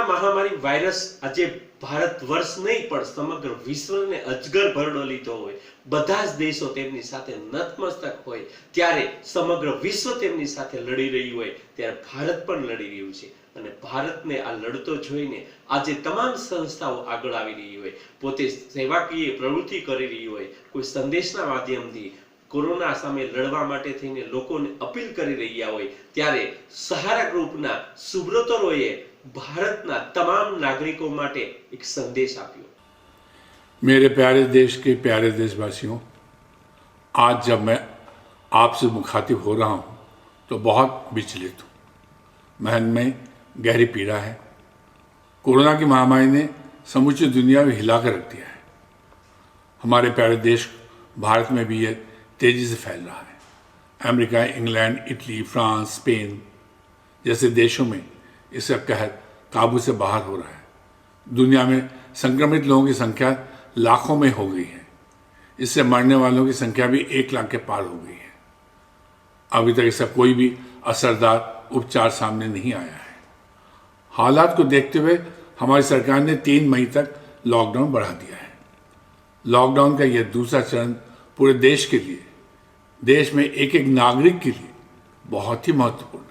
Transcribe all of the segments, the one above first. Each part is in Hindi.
કોરોના મહામારી વાયરસ આજે ભારત વર્ષ નહીં પણ સમગ્ર વિશ્વને અજગર ભરડો લીધો હોય, બધા જ દેશો તેમની સાથે નતમસ્તક હોય, ત્યારે સમગ્ર વિશ્વ તેમની સાથે લડી રહ્યું હોય ત્યારે ભારત પણ લડી રહ્યું છે અને ભારતને આ લડતો જોઈને આજે તમામ સંસ્થાઓ આગળ આવી રહી હોય, પોતે સેવાકીય પ્રવૃત્તિ કરી રહી હોય, કોઈ સંદેશના માધ્યમથી કોરોના સામે લડવા માટે થઈને લોકોને અપીલ કરી રહ્યા હોય ત્યારે સહારા ગ્રુપના સુબ્રતોએ भारतना तमाम नागरिकों माटे एक संदेश आप्यो। मेरे प्यारे देश के प्यारे देशवासियों, आज जब मैं आपसे मुखातिब हो रहा हूँ तो बहुत विचलित हूँ। मन में गहरी पीड़ा है। कोरोना की महामारी ने समूची दुनिया में हिला कर रख दिया है। हमारे प्यारे देश भारत में भी यह तेजी से फैल रहा है। America, England, Italy, France, Spain जैसे देशों में इसका कहर काबू से बाहर हो रहा है। दुनिया में संक्रमित लोगों की संख्या लाखों में हो गई है। इससे मरने वालों की संख्या भी 1 लाख के पार हो गई है। अभी तक इसका कोई भी असरदार उपचार सामने नहीं आया है। हालात को देखते हुए हमारी सरकार ने 3 मई तक लॉकडाउन बढ़ा दिया है। लॉकडाउन का यह दूसरा चरण पूरे देश के लिए, देश में एक एक नागरिक के लिए बहुत ही महत्वपूर्ण है।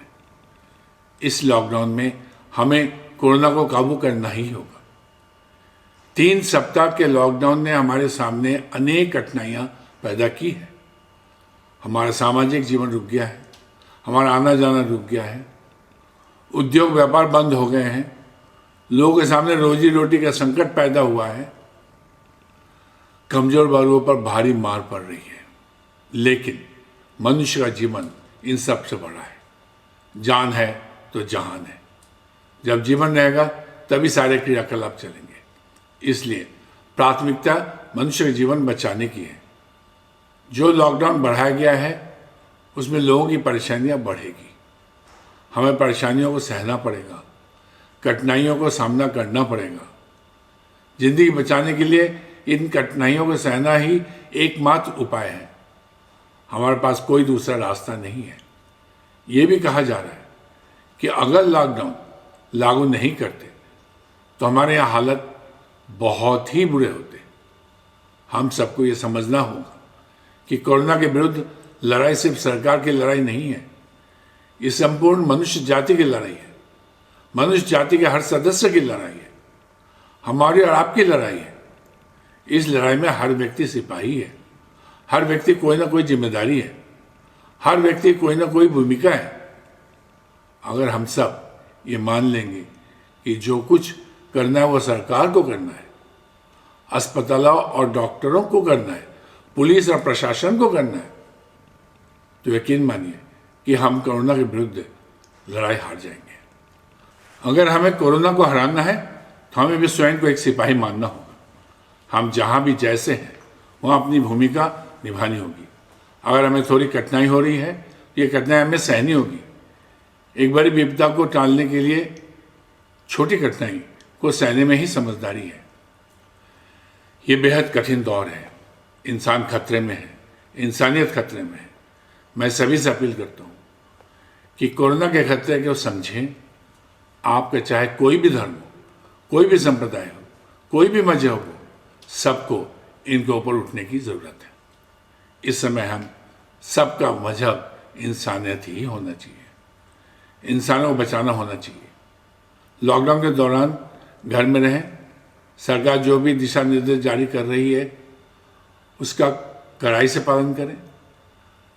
इस लॉकडाउन में हमें कोरोना को काबू करना ही होगा। 3 सप्ताह के लॉकडाउन ने हमारे सामने अनेक कठिनाइयां पैदा की है। हमारा सामाजिक जीवन रुक गया है, हमारा आना जाना रुक गया है, उद्योग व्यापार बंद हो गए हैं, लोगों के सामने रोजी रोटी का संकट पैदा हुआ है, कमजोर वर्गों पर भारी मार पड़ रही है। लेकिन मनुष्य का जीवन इन सब से बड़ा है। जान है तो जहान है। जब जीवन रहेगा तभी सारे क्रियाकलाप चलेंगे। इसलिए प्राथमिकता मनुष्य का जीवन बचाने की है। जो लॉकडाउन बढ़ाया गया है उसमें लोगों की परेशानियां बढ़ेगी। हमें परेशानियों को सहना पड़ेगा, कठिनाइयों को सामना करना पड़ेगा। जिंदगी बचाने के लिए इन कठिनाइयों को सहना ही एकमात्र उपाय है। हमारे पास कोई दूसरा रास्ता नहीं है। ये भी कहा जा रहा है कि अगर लॉकडाउन लागू नहीं करते तो हमारे यहाँ हालत बहुत ही बुरे होते। हम सबको ये समझना होगा कि कोरोना के विरुद्ध लड़ाई सिर्फ सरकार की लड़ाई नहीं है, ये संपूर्ण मनुष्य जाति की लड़ाई है। मनुष्य जाति के हर सदस्य की लड़ाई है, हमारी और आपकी लड़ाई है। इस लड़ाई में हर व्यक्ति सिपाही है, हर व्यक्ति कोई ना कोई जिम्मेदारी है, हर व्यक्ति कोई ना कोई भूमिका है। अगर हम सब ये मान लेंगे कि जो कुछ करना है वो सरकार को करना है, अस्पतालों और डॉक्टरों को करना है, पुलिस और प्रशासन को करना है, तो यकीन मानिए कि हम कोरोना के विरुद्ध लड़ाई हार जाएंगे। अगर हमें कोरोना को हराना है तो हमें भी स्वयं को एक सिपाही मानना होगा। हम जहाँ भी जैसे हैं वहाँ अपनी भूमिका निभानी होगी। अगर हमें थोड़ी कठिनाई हो रही है तो ये कठिनाई हमें सहनी होगी। एक बड़ी विपदा को टालने के लिए छोटी कठिनाई को सहने में ही समझदारी है। ये बेहद कठिन दौर है। इंसान खतरे में है, इंसानियत खतरे में है। मैं सभी से अपील करता हूँ कि कोरोना के खतरे को समझें। आपका चाहे कोई भी धर्म हो, कोई भी संप्रदाय हो, कोई भी मजहब हो, सबको इनके ऊपर उठने की ज़रूरत है। इस समय हम सबका मजहब इंसानियत ही होना चाहिए, इंसानों को बचाना होना चाहिए। लॉकडाउन के दौरान घर में रहें। सरकार जो भी दिशा निर्देश जारी कर रही है उसका कड़ाई से पालन करें।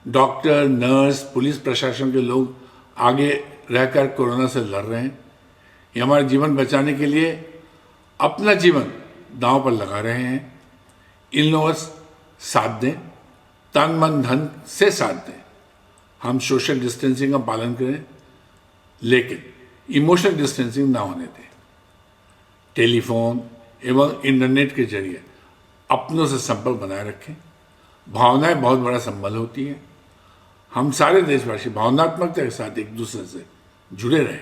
डॉक्टर, नर्स, पुलिस प्रशासन के लोग आगे रहकर कोरोना से लड़ रहे हैं। ये हमारे जीवन बचाने के लिए अपना जीवन दांव पर लगा रहे हैं। इन लोगों साथ दें, तन मन धन से साथ दें। हम सोशल डिस्टेंसिंग का पालन करें, लेकिन इमोशनल डिस्टेंसिंग ना होने दें। टेलीफोन एवं इंटरनेट के जरिए अपनों से संपर्क बनाए रखें। भावनाएं बहुत बड़ा संबल होती है। हम सारे देशवासी भावनात्मकता के साथ एक दूसरे से जुड़े रहें,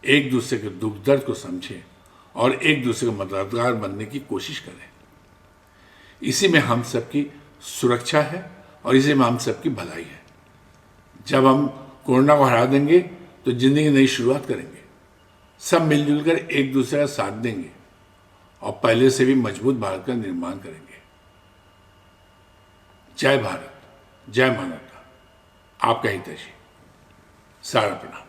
एक दूसरे के दुख दर्द को समझें और एक दूसरे को मददगार बनने की कोशिश करें। इसी में हम सबकी सुरक्षा है और इसी में हम सबकी भलाई है। जब हम कोरोना को हरा देंगे तो जिंदगी की नई शुरुआत करेंगे। सब मिलजुल कर एक दूसरे का साथ देंगे और पहले से भी मजबूत भारत का निर्माण करेंगे। जय भारत, जय मानवता। आपका हितैषी। सारा प्रणाम।